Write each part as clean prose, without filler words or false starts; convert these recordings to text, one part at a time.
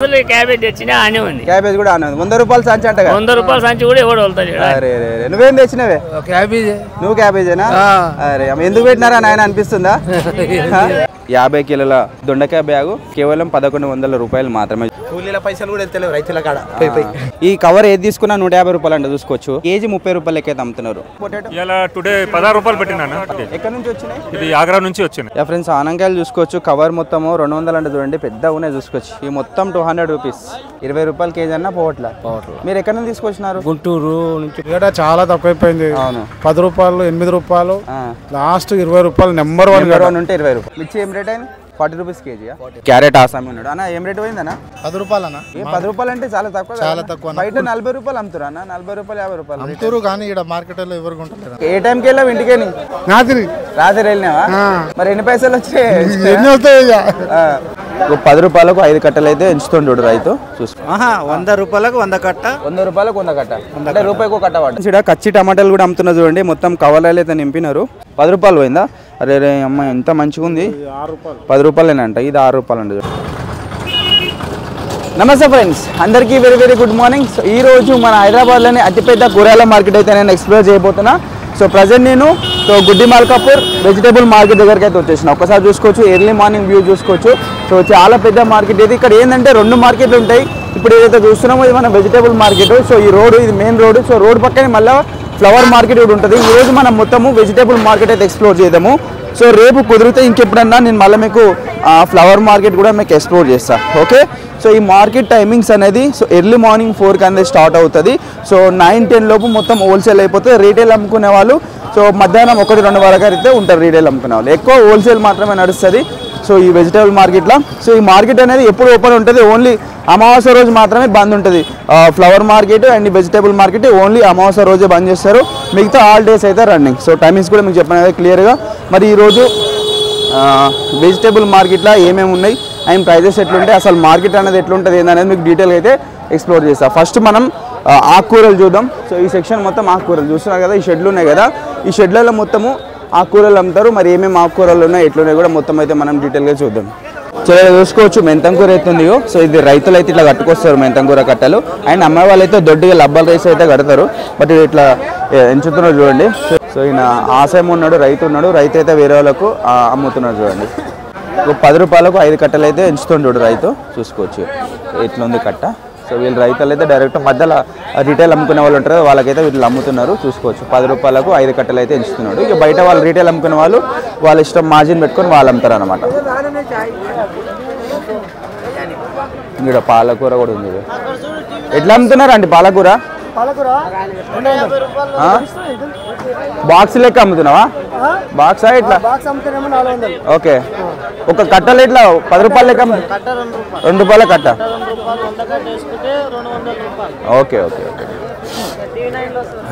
Cabbage తెచ్చినా ఆనే ఉంది. క్యాబేజ్ కూడా ఆనే ఉంది. 100 రూపాయలు సంచి అంట. 100 రూపాయల సంచి కూడా ఎవడు వెళ్తాడు. అరే నువ్వేం తెచ్చినవే? క్యాబేజ్. నువ్వు క్యాబేజేనా? అరే ఎందుకు పెట్టినారా నాయన అనిపిస్తుందా? 50 కిలోల దొండకాయ బ్యాగు కేవలం 1100 రూపాయలు మాత్రమే. కూలీల పైసలు కూడా వెళ్తలేవు రైతుల కాడ. ఈ కవర్ ఏది తీసుకున్నా 150 రూపాయలు అంటే చూసుకోవచ్చు. కేజీ 30 రూపాయలు ఎక్కైతే అమ్ముతున్నారు. ఇలా టుడే 16 రూపాయలు పెట్టినాను. ఎక్కడ నుంచి వచ్చినాయి? ఇది ఆగ్రా నుంచి వచ్చింది. ఫ్రెండ్స్ ఆనంకాయలు చూసుకోవచ్చు. కవర్ మొత్తము 200 అంటే చూడండి పెద్దగా ఉన్నాయి చూసుకోవచ్చు. ఈ మొత్తం 200 రూపీస్. 20 రూపాయలు కేజీ అన్న పోవట్ల. మీరు ఎక్కడ నుంచి తీసుకొచ్చినారు? గుంటూరు నుంచి. చాలా తక్కువైపోయింది. అవును 10 రూపాయలు 8 రూపాయలు లాస్ట్ 20 రూపాయలు నెంబర్ 1 ఉంటే 20 రూపాయలు. మిర్చి ఏం రేట్ అయింది? 40 రూపీస్ కేజీ. క్యారెట్ ఆసామి ఉన్నాడు అన్న. ఏం రేట్ పోయిందన్నా? 10 రూపాయలు అన్న. 10 రూపాయలు అంటే చాలా తక్కువ. చాలా తక్కువ. బయట 40 రూపాయలు అమ్ముతారు అన్న. 40 రూపాయలు 50 రూపాయలు అమ్ముతారు కానీ ఇక్కడ మార్కెట్ లో ఎవరు కొంటలేరు. ఏ టైంకి వెళ్ళావు ఇంటికేని? రాత్రి వెళ్ళినావా? మరి ఎన్ని పైసలు వచ్చాయి? 10 రూపాయలకు 5 కట్టలు అయితే ఎంచుతుండు రైతు. చూసుకో. 100 రూపాయలకు 100 కట్ట. 100 రూపాయలకు 100 కట్ట అంటే రూపాయికి కట్ట పడ్డ. ఇక్కడ కచ్చి టమాటాలు కూడా అమ్ముతున్నా చూడండి. మొత్తం కవర్లు అయితే నింపినారు. 10 రూపాయలు పోయిందా? అరే రే అమ్మ ఎంత మంచిగా ఉంది. 10 రూపాయలేనంట. ఇది 6 రూపాయలు అండి. నమస్తే ఫ్రెండ్స్, అందరికీ very very good morning. So ఈరోజు మన హైదరాబాద్లోని అతిపెద్ద కూరగాయల మార్కెట్ అయితే నేను ఎక్స్ప్లోర్ చేయబోతున్నా. సో ప్రజెంట్ నేను గుడ్డి మల్కాపూర్ వెజిటేబుల్ మార్కెట్ దగ్గరికి అయితే వచ్చేసిన. ఒకసారి చూసుకోవచ్చు, ఎర్లీ మార్నింగ్ వ్యూ చూసుకోవచ్చు. సో చాలా పెద్ద మార్కెట్ ఇది. ఇక్కడ ఏంటంటే 2 మార్కెట్లు ఉంటాయి. ఇప్పుడు ఏదైతే చూస్తున్నామో ఇది మన వెజిటేబుల్ మార్కెట్. సో ఈ రోడ్ ఇది మెయిన్ రోడ్. సో రోడ్ పక్కనే మళ్ళీ ఫ్లవర్ మార్కెట్ కూడా ఉంటుంది. ఈరోజు మనం మొత్తము వెజిటేబుల్ మార్కెట్ అయితే ఎక్స్ప్లోర్ చేద్దాము. సో రేపు కుదిరితే ఇంకెప్పుడన్నా నేను మళ్ళీ మీకు ఫ్లవర్ మార్కెట్ కూడా మీకు ఎక్స్ప్లోర్ చేస్తాను. ఓకే. సో ఈ మార్కెట్ టైమింగ్స్ అనేది సో ఎర్లీ మార్నింగ్ 4కి అనేది స్టార్ట్ అవుతుంది. సో 9-10 లోపు మొత్తం హోల్సేల్ అయిపోతుంది. రీటైల్ అమ్ముకునే వాళ్ళు సో మధ్యాహ్నం 1-2 వరకు అయితే ఉంటారు రీటైల్ అమ్ముకునే వాళ్ళు. ఎక్కువ హోల్సేల్ మాత్రమే నడుస్తుంది సో ఈ వెజిటేబుల్ మార్కెట్లో. సో ఈ మార్కెట్ అనేది ఎప్పుడు ఓపెన్ ఉంటుంది? ఓన్లీ అమావాస్య రోజు మాత్రమే బంద్ ఉంటుంది. Flower market and vegetable market only అమావాస్య రోజే బంద్ చేస్తారు. మిగతా ఆల్ డేస్ అయితే రన్నింగ్. సో టైమింగ్స్ కూడా మీకు చెప్పిన క్లియర్గా. మరి ఈరోజు వెజిటేబుల్ మార్కెట్లో ఏమేమి ఉన్నాయి అండ్ ప్రైజెస్ ఎట్లుంటాయి, అసలు మార్కెట్ అనేది ఎట్లుంటుంది ఏందనేది మీకు డీటెయిల్గా అయితే ఎక్స్ప్లోర్ చేస్తాను. ఫస్ట్ మనం ఆకుకూరలు చూద్దాం. సో ఈ సెక్షన్ మొత్తం ఆకుకూరలు చూస్తున్నారు కదా. ఈ షెడ్లు ఉన్నాయి కదా, ఈ షెడ్లలో మొత్తము ఆకుకూరలు అమ్ముతారు. మరి ఏమేమి ఆకుకూరలు ఉన్నాయి ఎట్లున్నాయి కూడా మొత్తం అయితే మనం డీటెయిల్గా చూద్దాం. సో చూసుకోవచ్చు మెంతంకూర అయితే ఉందియో. సో ఇది రైతులు అయితే ఇట్లా కట్టుకొస్తారు మెంతంకూర కట్టలు. అండ్ అమ్మే వాళ్ళు అయితే దొడ్డిగా లబ్బల రైస్ అయితే కడతారు. బట్ ఇట్లా ఎంచుతున్నారు చూడండి. సో ఈయన ఆశయం ఉన్నాడు, రైతు ఉన్నాడు. రైతు అయితే వేరే వాళ్ళకు అమ్ముతున్నాడు చూడండి. 10 రూపాయలకు 5 కట్టలు అయితే ఎంచుతుంటాడు రైతు. చూసుకోవచ్చు ఎట్లుంది కట్ట. సో వీళ్ళు రైతులు అయితే డైరెక్ట్ మధ్యలో రిటైల్ అమ్ముకునే వాళ్ళు ఉంటారు, వాళ్ళకైతే వీళ్ళు అమ్ముతున్నారు. చూసుకోవచ్చు 10 రూపాయలకు 5 కట్టలు అయితే ఎంచుతున్నాడు. ఇక బయట వాళ్ళు రీటైల్ అమ్ముకునే వాళ్ళు వాళ్ళ ఇష్టం మార్జిన్ పెట్టుకొని వాళ్ళు అమ్ముతారు అనమాట. ఇక్కడ పాలకూర కూడా ఉంది. ఎట్లా అమ్ముతున్నారు అండి పాలకూర? బాక్స్ లెక్క అమ్ముతున్నావా? బాక్సా ఇట్లా? ఓకే. ఒక కట్టలు ఇట్లా 10 రూపాయలు లెక్క 2 రూపాయల కట్ట. Okay okay okay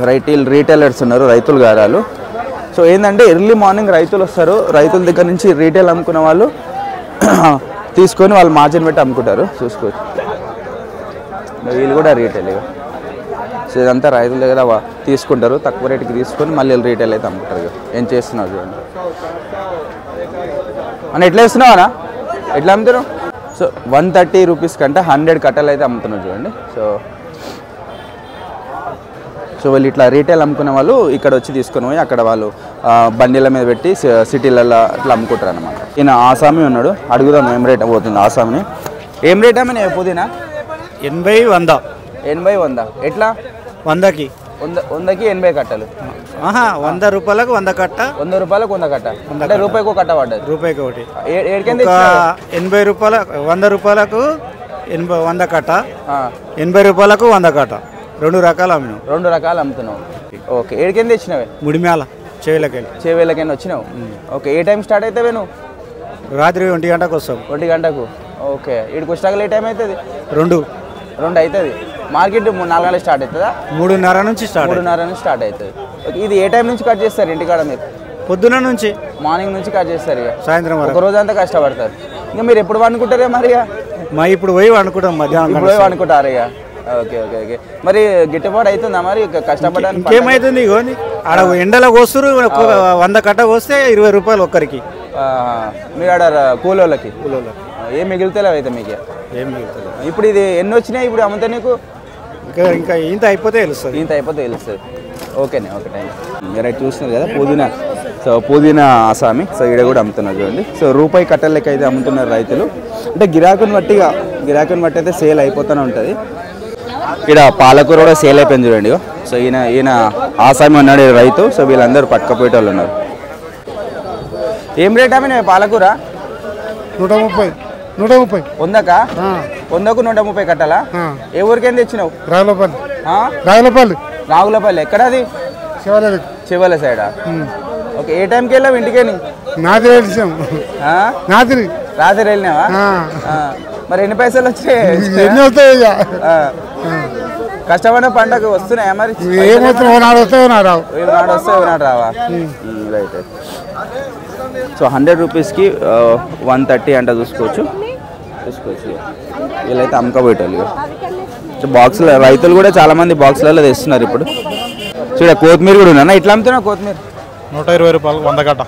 right. Retailers ఉన్నారు, రైతులు గారాలు. సో ఏంటంటే ఎర్లీ మార్నింగ్ రైతులు వస్తారు. రైతుల దగ్గర నుంచి రీటైల్ అమ్ముకునే వాళ్ళు తీసుకొని వాళ్ళు మార్జిన్ పెట్టి అమ్ముకుంటారు. చూసుకోవచ్చు వీళ్ళు కూడా రీటైల్. సో ఇదంతా రైతుల దగ్గర తీసుకుంటారు, తక్కువ రేటుకి తీసుకొని మళ్ళీ రీటైల్ అయితే అమ్ముకుంటారు. ఏం చేస్తున్నారు చూడండి అని. ఎట్లా వేస్తున్నావా? ఎట్లా అమ్ముతారు? సో 130 రూపీస్ కంటే 100 కట్టలు అయితే అమ్ముతున్నారు చూడండి. సో వీళ్ళు ఇట్లా రీటైల్ అమ్ముకునే వాళ్ళు ఇక్కడ వచ్చి తీసుకొని పోయి అక్కడ వాళ్ళు బండిల మీద పెట్టి సిటీలలో అట్లా అమ్ముకుంటారు అనమాట. ఈయన ఆసామి ఉన్నాడు, అడుగుదాం ఏం రేట్ పోతుంది ఆసామిని. ఏం రేట్ అమ్మని పుదీనా? 80-100. 80-100 ఎట్లా? 100కి 80 కట్టలు. 100 రూపాయలకు 100 కట్ట. 100 రూపాయలకు 100 కట్ట అంటే రూపాయికి కట్ట పడ్డది. రూపాయికి ఒకటి. 80 రూపాయల 100 రూపాయలకు 100 కట్ట. 80 రూపాయలకు 100 కట్ట. 2 రకాలు అమ్మినావు. 2 రకాలు అమ్ముతున్నావు. ఓకే. ఏడికెంత తెచ్చినావే? ముడిమేళ చేవేలకెళ్ళి వచ్చినావు. ఓకే. ఏ టైం స్టార్ట్ అవుతావే నువ్వు? రాత్రి 1 గంటకు వస్తావు. 1 గంటకు. ఓకే. ఇక్కడికి వచ్చాక ఏ టైం అవుతుంది? 2 అవుతుంది. మార్కెట్ 4 గంటలకు స్టార్ట్ అవుతుందా? 3:30 నుంచి స్టార్ట్. 3:30 నుంచి స్టార్ట్ అవుతుంది. ఇది ఏ టైం నుంచి కట్ చేస్తారు ఇంటికాడ మీరు? పొద్దున నుంచి మార్నింగ్ నుంచి కట్ చేస్తారు. ఇక సాయంత్రం ఒక రోజు అంతా కష్టపడతారు. ఇంకా మీరు ఎప్పుడు వండుకుంటారే మరి? ఇప్పుడు పోయి వండుకుంటాం మధ్యాహ్నం. ఇప్పుడు పోయి వండుకుంటారు ఇక. Okay okay okay. మరి గిట్టుబాటు అవుతుందా మరి కష్టపడడానికి? ఇంకేమవుతుంది? ఇగోని ఆడ ఎండలో కోస్తారు. 100 కట్ట కోస్తే 20 రూపాయలు ఒక్కరికి. మీరు ఆడ కూలోళ్ళకి. ఏం మిగులుతలేవు అయితే మీకు ఏం మిగులుతుంది ఇప్పుడు ఇది ఎన్ని వచ్చినాయి ఇప్పుడు అమ్ముతా నీకు ఇంకా ఇంత అయిపోతే తెలుస్తుంది ఇంత అయిపోతే తెలుస్తుంది ఓకేనే ఓకే థ్యాంక్ యూ మీరు అయితే చూస్తున్నారు కదా పుదీనా సో పుదీనా ఆసామి సో ఇక్కడ కూడా అమ్ముతున్నారు చూడండి సో రూపాయి కట్టల లెక్క అయితే అమ్ముతున్నారు రైతులు అంటే గిరాకుని బట్టి అయితే సేల్ అయిపోతూనే ఉంటుంది ఇక్కడ పాలకూర కూడా సేల్ అయిపోయింది చూడండి సో ఈయన ఆసామి ఉన్నాడు రైతు సో వీళ్ళందరూ పట్టుకపోయే వాళ్ళు ఉన్నారు ఏం రేట్ అమ్మినా పాలకూర 130 వందకా 100కు 130 కట్టాలా ఏ ఊరికేం తెచ్చినావు రాగులపల్లి ఎక్కడ అది చివల సైడా ఓకే ఏ టైంకి వెళ్ళావు ఇంటికేని రాత్రి వెళ్ళినావా మరి ఎన్ని పైసలు వచ్చాయి కష్టపడిన పంటకు వస్తున్నాయా మరి నాడు వస్తే రావా రైట్ సో 100 రూపీస్కి 130 అంట చూసుకోవచ్చు వీళ్ళైతే అమ్మకపోయేటోళ్ళు సో బాక్సులు రైతులు కూడా చాలామంది బాక్సులలో తెస్తున్నారు ఇప్పుడు చూడ కొత్తిమీర కూడా ఉన్నా ఇట్లా అమ్ముతున్నా కొత్తిమీర 120 రూపాయలు 100 కట్ట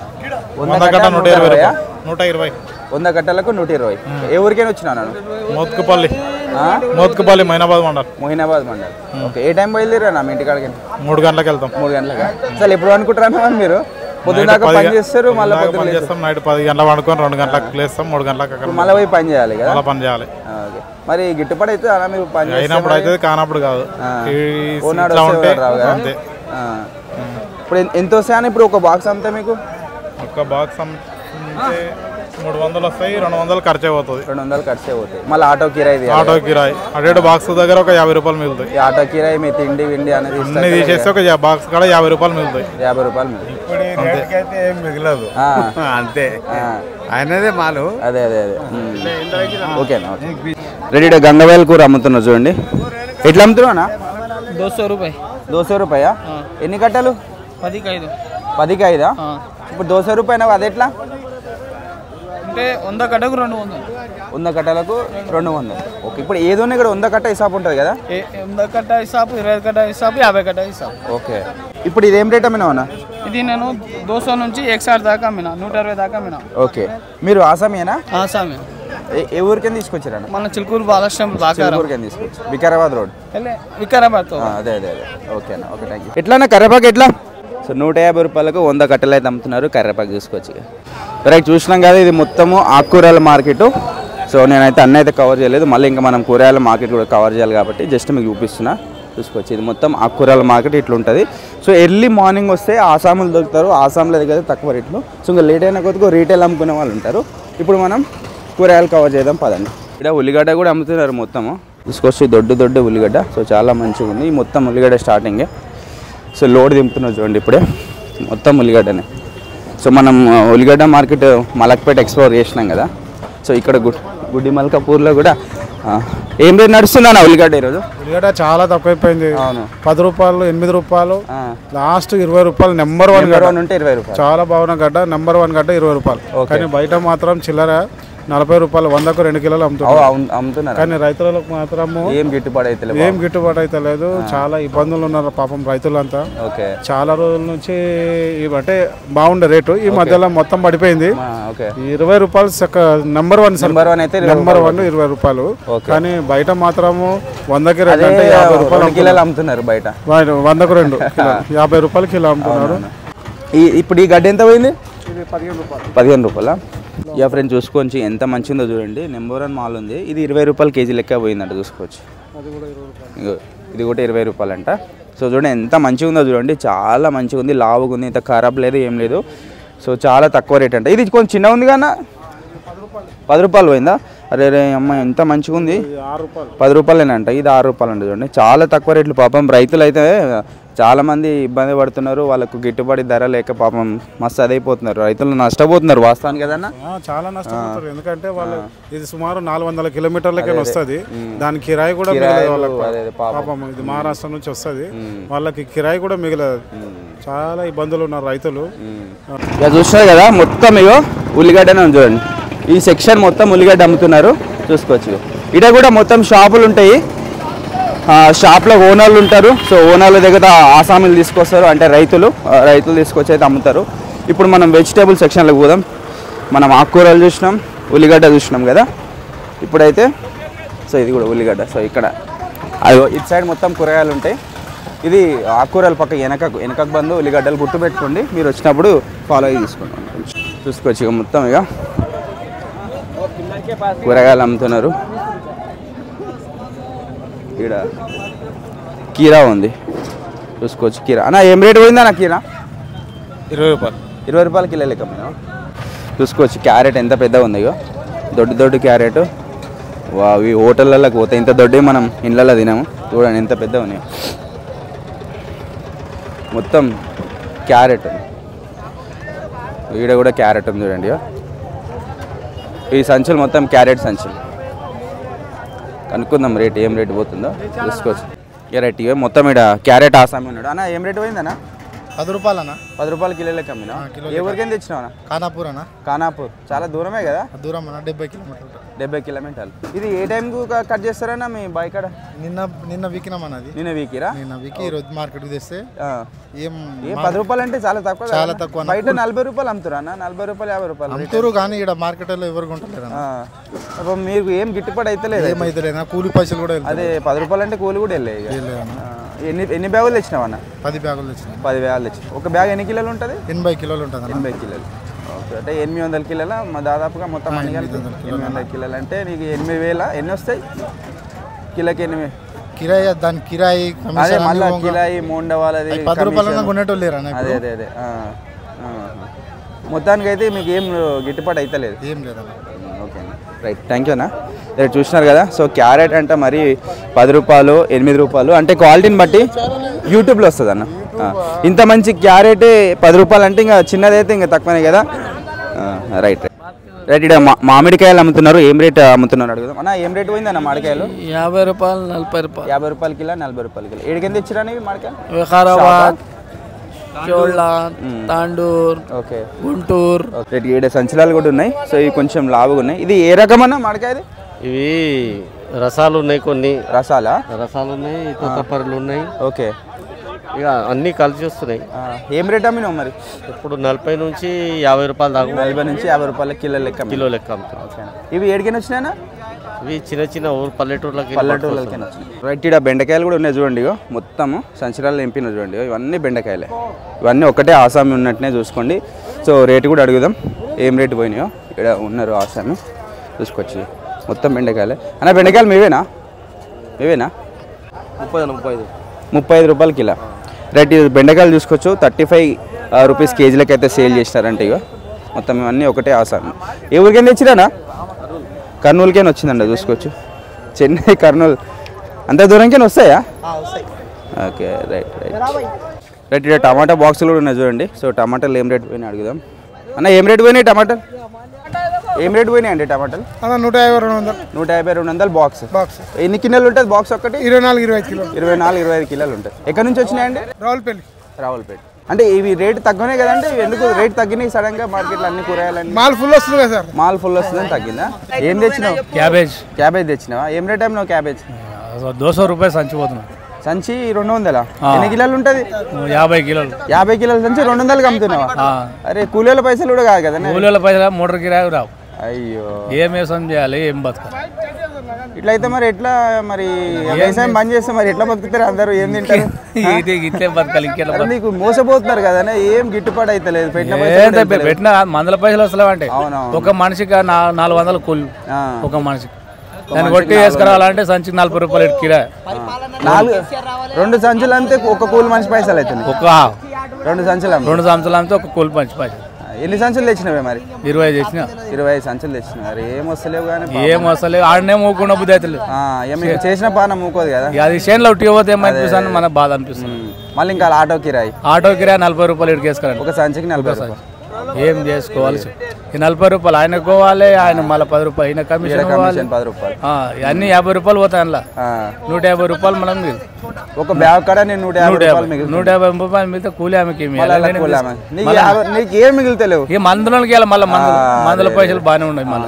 120 100 కట్టలకు 120 ఏ ఊరికైనా వచ్చినా నేను మోత్కుపల్లి మొయినాబాద్ మండల్ ఓకే ఏ టైం బయలుదేరా మీ ఇంటికాడికి 3 గంటలకు వెళ్తాం 3 గంటలకా అసలు ఎప్పుడు అనుకుంటారా మీరు పొద్దున్న దాకా పని చేస్తారు మళ్ళీ పొద్దున్న చేస్తాం నైట్ 10 గంటలకు వండుకొని 2 గంటలకు లేస్తాం 3 గంటలకు మళ్ళీ పోయి పని చేయాలి కదా మళ్ళీ పని చేయాలి ఓకే మరి గిట్టుబాటు అయితే అలా మీరు పని అయినప్పుడు అయితే కానప్పుడు కాదు అంతే ఇప్పుడు ఎంత వస్తాయని ఇప్పుడు ఒక బాక్స్ అంతా మీకు ఒక బాక్స్ అంటే 300 వస్తాయి 200 ఖర్చు అయిపోతుంది 200 ఖర్చు అయిపోతాయి మళ్ళీ ఆటో కిరాయి అదే బాక్స్ దగ్గర ఒక 50 రూపాయలు మిగులుతాయి ఆటో కిరాయి మీ తిండి విండి అనేది అన్ని తీసేస్తే ఒక బాక్స్ కూడా 50 రూపాయలు మిగులుతాయి 50 రూపాయలు మిగులుతాయి ఏం మిగలదు అంతే ఆయనదే మాలు అదే ఓకేనా రెడీ గంగవేల కూర అమ్ముతున్నారు చూడండి ఎట్లా అమ్ముతున్నానా 200 రూపాయా ఎన్ని కట్టలు 10కి 5 ఇప్పుడు 200 రూపాయలు అది ఎట్లా అంటే 100 కట్టకు 200 100 కట్టలకు 200 ఓకే ఇప్పుడు ఏదోనే ఇక్కడ 100 కట్ట హిసాబు ఉంటుంది కదా 100 కట్ట హిసాబు 20 కట్ట హిసాబు 50 కట్ట హిసాబు ఓకే ఇప్పుడు ఇది ఏం రేట్ అమ్మినావన్నా ఇది నేను 200 నుంచి 160 దాకా అమ్మినా 160 దాకా అమ్మినా ఓకే మీరు ఆసామేనా ఆసామే ఏ ఊరికైనా తీసుకొచ్చారా మన చిలుకూరు బాలకృష్ణ ఊరికైనా తీసుకొచ్చి వికారాబాద్ రోడ్ వికారాబాద్ అదే ఓకేనా ఓకే థ్యాంక్ యూ ఎట్లా కర్రేపాకు ఎట్లా సో 150 రూపాయలకు 100 కట్టలు అయితే అమ్ముతున్నారు కర్రేపాకు తీసుకొచ్చి రైట్ చూసినాం కదా ఇది మొత్తము ఆకుకూరల మార్కెట్ సో నేనైతే అన్నీ అయితే కవర్ చేయలేదు మళ్ళీ ఇంకా మనం కూరగాయల మార్కెట్ కూడా కవర్ చేయాలి కాబట్టి జస్ట్ మీకు చూపిస్తున్నా చూసుకోవచ్చు ఇది మొత్తం ఆకుకూరల మార్కెట్ ఇట్లుంటుంది సో ఎర్లీ మార్నింగ్ వస్తే ఆసాములు దొరుకుతారు ఆసాంలో దగ్గర తక్కువ రేట్లు సో ఇంకా లేట్ అయిన కొద్దిగా రీటైల్ అమ్ముకునే వాళ్ళు ఉంటారు ఇప్పుడు మనం కూరగాయలు కవర్ చేద్దాం పదండి ఇక్కడ ఉల్లిగడ్డ కూడా అమ్ముతున్నారు మొత్తము తీసుకొచ్చి దొడ్డు ఉల్లిగడ్డ సో చాలా మంచిగా ఉంది ఈ మొత్తం ఉల్లిగడ్డ స్టార్టింగే సో లోడ్ దింపుతున్నారు చూడండి ఇప్పుడే మొత్తం ఉల్లిగడ్డనే సో మనం ఉల్లిగడ్డ మార్కెట్ మలక్పేట ఎక్స్ప్లోర్ చేసినాం కదా సో ఇక్కడ గుడ్డి మల్కాపూర్లో కూడా ఏం రేట్ నడుస్తుందన్న ఉల్లిగడ్డ ఈరోజు ఉల్లిగడ్డ చాలా తక్కువైపోయింది అవును 10 రూపాయలు 8 రూపాయలు లాస్ట్ 20 రూపాయలు నెంబర్ 1 గడ్డ ఉంటే 20 రూపాయలు చాలా బాగున్న గడ్డ నెంబర్ 1 గడ్డ 20 రూపాయలు కానీ బయట మాత్రం చిల్లర 40 రూపాయలు 100కు 2 కిలోలు అమ్ముతున్నారు కానీ రైతులకు మాత్రము ఏం గిట్టుబాటు అయితే లేదు చాలా ఇబ్బందులు ఉన్నారు పాపం రైతులంతా చాలా రోజుల నుంచి అంటే బాగుండే రేటు ఈ మధ్యలో మొత్తం పడిపోయింది 20 రూపాయలు నెంబర్ 1 అయితే నెంబర్ 1 20 రూపాయలు కానీ బయట మాత్రము 100కి 2 అంటే 50 రూపాయలు కిలోలు అమ్ముతున్నారు బయట 100కు 2 50 రూపాయలు కిలో అమ్ముతున్నారు ఇప్పుడు ఈ గడ్డ ఎంత పోయింది 15 రూపాయల యా ఫ్రెండ్స్ చూసుకోవచ్చు ఎంత మంచిగా చూడండి నెంబర్ 1 మాల్ ఉంది ఇది 20 రూపాయలు కేజీ లెక్క పోయిందంట చూసుకోవచ్చు ఇది కూడా 20 రూపాయలు అంట సో చూడండి ఎంత మంచిగా ఉందో చూడండి చాలా మంచిగా ఉంది లావుగా ఉంది ఇంత ఖరాబ్ లేదు ఏం లేదు సో చాలా తక్కువ రేట్ అంట ఇది కొంచెం చిన్న ఉంది కన్నా 10 రూపాయలు పోయిందా అరే అమ్మ ఎంత మంచిగా ఉంది 10 రూపాయలేనంట ఇది 6 రూపాయలు అంట చూడండి చాలా తక్కువ రేట్లు పాపం రైతులు అయితే చాలామంది ఇబ్బంది పడుతున్నారు వాళ్ళకు గిట్టుబాటు ధర లేక పాపం మస్తు అదైపోతున్నారు రైతులు నష్టపోతున్నారు వాస్తవానికి కదన్నా చాలా నష్టపోతారు ఎందుకంటే వాళ్ళు ఇది సుమారు 400 కిలోమీటర్లకే వస్తుంది దాని కిరాయి కూడా పాపం ఇది మహారాష్ట్ర నుంచి వస్తుంది వాళ్ళకి కిరాయి కూడా మిగలదు చాలా ఇబ్బందులు ఉన్నారు రైతులు చూస్తున్నారు కదా మొత్తం ఇగో ఉల్లిగడ్డనే ఉంది చూడండి ఈ సెక్షన్ మొత్తం ఉల్లిగడ్డ అమ్ముతున్నారు చూసుకోవచ్చు ఇక్కడ కూడా మొత్తం షాపులు ఉంటాయి షాప్లో ఓనర్లు ఉంటారు సో ఓనర్ల దగ్గర ఆసాములు తీసుకొస్తారు అంటే రైతులు తీసుకొచ్చి అయితే అమ్ముతారు ఇప్పుడు మనం వెజిటేబుల్ సెక్షన్లోకి పోదాం మనం ఆకుకూరలు చూసినాం ఉల్లిగడ్డ చూసినాం కదా ఇప్పుడైతే సో ఇది కూడా ఉల్లిగడ్డ. సో ఇక్కడ అది ఇటు సైడ్ మొత్తం కూరగాయలు ఉంటాయి. ఇది ఆకుకూరల పక్క వెనకకు బందు ఉల్లిగడ్డలు గుర్తు పెట్టుకోండి. మీరు వచ్చినప్పుడు ఫాలో అయ్యి తీసుకోండి. చూసుకోవచ్చు ఇక మొత్తం ఇక కూరగాయలు అమ్ముతున్నారు. ఇక్కడ కీరా ఉంది చూసుకోవచ్చు. కీరా అన్న ఏం రేటు పోయిందా అన్న కీరా? 20 రూపాయలు. 20 రూపాయల కిలో లెక్క మేము చూసుకోవచ్చు. క్యారెట్ ఎంత పెద్దగా ఉంది ఇగో దొడ్డు క్యారెట్. అవి హోటళ్ళకి పోతే ఇంత దొడ్డి మనం ఇండ్లలో తినాము. చూడండి ఎంత పెద్దగా ఉన్నాయి. మొత్తం క్యారెట్ ఈడ కూడా క్యారెట్ ఉంది చూడండి. ఈ సంచులు మొత్తం క్యారెట్ సంచులు. కనుక్కుందాం రేట్ ఏం రేటు పోతుందో చూసుకోవచ్చు. రైట్ ఇక మొత్తం ఇక్కడ క్యారెట్ ఆసామి ఉన్నాడు. అన్న ఏం రేటు పోయిందన్నా? 10 రూపాయలు అన్న. 10 రూపాయల కిలో లెక్క అమ్మినా. ఏ ఊరికేం తెచ్చినావు అన్న? ఖానాపూర్ అన్న. ఖానాపూర్ చాలా దూరమే కదా? దూరం అన్న, 70 కిలోమీటర్లు. 70 కిలోమీటర్లు. ఇది ఏ టైంకు కట్ చేస్తారన్నా మీ బాయ్ కాడ? నిన్న వీకినామన్నది. నిన్న వీకిరా? నిన్న వీకి ఈరోజు మార్కెట్కి తెస్తే ఏం 10 రూపాయలు అంటే చాలా తక్కువ. చాలా తక్కువ. బయట 40 రూపాయలు అమ్ముతారా అన్న? 40 రూపాయలు 50 రూపాయలు అమ్ముతారు కానీ ఇక్కడ మార్కెట్లో ఎవరు కొంటలేరు. మీకు ఏం గిట్టుబాటు అయితే లేదు? ఏమైతే కూలి పైసలు కూడా అదే 10 రూపాయలు అంటే కూలి కూడా వెళ్ళాయి. ఎన్ని బ్యాగులు తెచ్చినావు అన్న? 10 బ్యాగులు తెచ్చినా. 10 బ్యాగులు తెచ్చినా. ఒక బ్యాగ్ ఎన్ని కిలోలు ఉంటుంది? 80 కిలోలు ఉంటుంది. 80 కిలోలు. ఓకే అంటే 800 కిలోల దాదాపుగా మొత్తం అన్ని కలిపి 800 కిలోలు అంటే నీకు 8000 ఎన్ని వస్తాయి కిలోకి? 8 కిరాయి, దాని కిరాయి అదే మళ్ళీ కిరాయి మోండ వాళ్ళది 10 రూపాయలు కొనేటోళ్ళు లేరు. అదే అదే అదే మొత్తానికి అయితే మీకు ఏం గిట్టుబాటు అయితే లేదు? ఏం లేదన్న. ఓకే రైట్ థ్యాంక్ యూ అన్న. రేపు చూసినారు కదా. సో క్యారెట్ అంటే మరి 10 రూపాయలు 8 రూపాయలు అంటే క్వాలిటీని బట్టి యూట్యూబ్లో వస్తుంది అన్న. ఇంత మంచి క్యారెట్ 10 రూపాయలు అంటే ఇంకా చిన్నదైతే ఇంకా తక్కువనే కదా. రైట్ రైట్ ఇక్కడ మామిడికాయలు అమ్ముతున్నారు. ఏం రేట్ అమ్ముతున్నారు అడుగుదాం అన్న. ఏం రేట్ పోయింది అన్న మామిడికాయలు? 50 రూపాయలు 40 రూపాయలు. 50 రూపాయల కిలో 40 రూపాయల కిలో. ఏడికెంత ఇచ్చిరా నీవి మామిడికాయలు? వికారాబాద్, చోళ్ళ, తాండూర్, ఓకే గుంటూరు. రేట్ 7 సంచులాలు కూడా ఉన్నాయి. సో ఇవి కొంచెం లావుగా ఉన్నాయి. ఇది ఏ రకం అన్న మామిడికాయది? ఇవి రసాలు ఉన్నాయి, కొన్ని రసాలా? రసాలు ఉన్నాయి, తోతపర్లు ఉన్నాయి. ఓకే ఇక అన్నీ కలిసి వస్తున్నాయి. ఏం రేట్ అమ్మినావు మరి? ఇప్పుడు 40 నుంచి 50 రూపాయలు దాకా. 40 నుంచి 50 రూపాయల కిలో లెక్క అమ్ముతున్నాం. ఇవి ఏడికైనా వచ్చినాయన్నా? ఇవి చిన్న ఊరు పల్లెటూర్లకి వచ్చినాయి. రైట్ ఇక్కడ బెండకాయలు కూడా ఉన్నాయి చూడండి. మొత్తము సంచరాలు ఎంపిన చూడండి. ఇవన్నీ బెండకాయలే. ఇవన్నీ ఒకటే ఆసామి ఉన్నట్టునే చూసుకోండి. సో రేటు కూడా అడుగుదాం ఏం రేటు పోయినాయో. ఇక్కడ ఉన్నారు ఆసామి చూసుకొచ్చి మొత్తం బెండకాయలే. అన్న బెండకాయలు మీవేనా? 35 రూపాయల కిలో. రైట్ ఇది బెండకాయలు చూసుకోవచ్చు. 35 రూపీస్ కేజీలకి అయితే సేల్ చేస్తారంటే ఇక మొత్తం ఇవన్నీ ఒకటే ఆసామి. ఏ ఊరికైనా తెచ్చిరానా? కర్నూలుకైనా వచ్చిందండి చూసుకోవచ్చు. చెన్నై కర్నూలు అంత దూరంకైనా వస్తాయా? ఓకే రైట్ ఇక్కడ టమాటా బాక్సులు కూడా ఉన్నాయి చూడండి. సో టమాటాలు ఏం రేట్ పోయినాయి అడుగుదాం అన్న. ఏం రేట్ పోయినాయి టమాటాలు? ఏం రేట్ పోయినాయి అండి టమాటాలు? 150-200 బాక్స్. ఎన్ని కిలోలు ఉంటుంది బాక్స్? ఒకటి 24-25 కిలోలు ఉంటాయి. ఎక్కడి నుంచి వచ్చినాయండి? రావులపేట. అంటే ఇవి రేటు తక్కువనే కదండి. ఎందుకు రేట్ తగ్గినాయి సడన్ గా మార్కెట్లో? అన్ని కూరగాయలు మాల్ ఫుల్ వస్తుంది కదా సార్. మాల్ ఫుల్ వస్తుందని తగ్గిందా? ఏం తెచ్చినావు? క్యాబేజ్ తెచ్చినావా? ఏం రేట్ అమ్మినావు క్యాబేజ్? 200 రూపాయలు సంచి పోతున్నా. సంచి 200? ఎన్ని కిలోలు ఉంటుంది? 50 కిలోలు. 50 కిలోల సంచి 200కి అమ్ముతున్నావా? అరే కూలీల పైసలు కూడా కాదు కదా? కూలీల పైసలు మోటార్ కిరాయి రావు. అయ్యో ఏం వ్యవసాయం చేయాలి, ఏం బతకాలి? ఇట్లయితే మరి ఎట్లా? మరి వ్యవసాయం బంద్ చేస్తే మరి ఎట్లా బతుకుతారు అందరూ? ఏం తింటారు? ఇట్లే బతకాలి. ఇంకెట్లా? మీకు మోసపోతున్నారు కదా, ఏం గిట్టుబాటు అయితే లేదు. పెట్టిన మందుల పైసలు వస్తలేవంటే ఒక మనిషికి 400 కూలి. ఒక మనిషికి దాన్ని కొట్టి వేసుకురావాలంటే సంచికి 40 రూపాయలు కిరాయి. 2 సంచులు అంతే ఒక కూలి మనిషి పైసలు అవుతుంది. ఒక 2 సంచులు అంతే ఒక కూలి మనిషి పైసలు. ఎన్ని సంచులు తెచ్చినవే మరి? 20 తెచ్చిన. 25 సంచులు తెచ్చిన. మరి ఏం వస్తలేవు కానీ. ఏం వస్తలేవు. ఆడనే మూకున్న బుద్ధి అవుతలేదు. చేసిన పాన మూకోదు కదా. అది చేనులో ఉట్టి పోతే ఏమనిపిస్తుంది, మనకు బాధ అనిపిస్తుంది. మళ్ళీ ఇంకా ఆటో కిరాయి 40 రూపాయలు ఇటుకేసుకోవాలి. ఒక సంచికి 40 రూపాయలు. ఏం చేసుకోవాలి? ఈ 40 రూపాయలు ఆయన కోవాలి, ఆయన మళ్ళీ 10 రూపాయలు ఈయన కమిషన్ 10 రూపాయలు. అన్ని 50 రూపాయలు పోతాయి. అందులో 150 రూపాయలు మనం ఒక బ్యాగ్ కాడ నేను 150 రూపాయలు మిగతా కూలి ఆమెకి. నీకు ఏం మిగులుతలేవు. ఈ మందులోకి వెళ్ళాలి. మళ్ళీ మందుల పైసలు బాగానే ఉన్నాయి. మళ్ళీ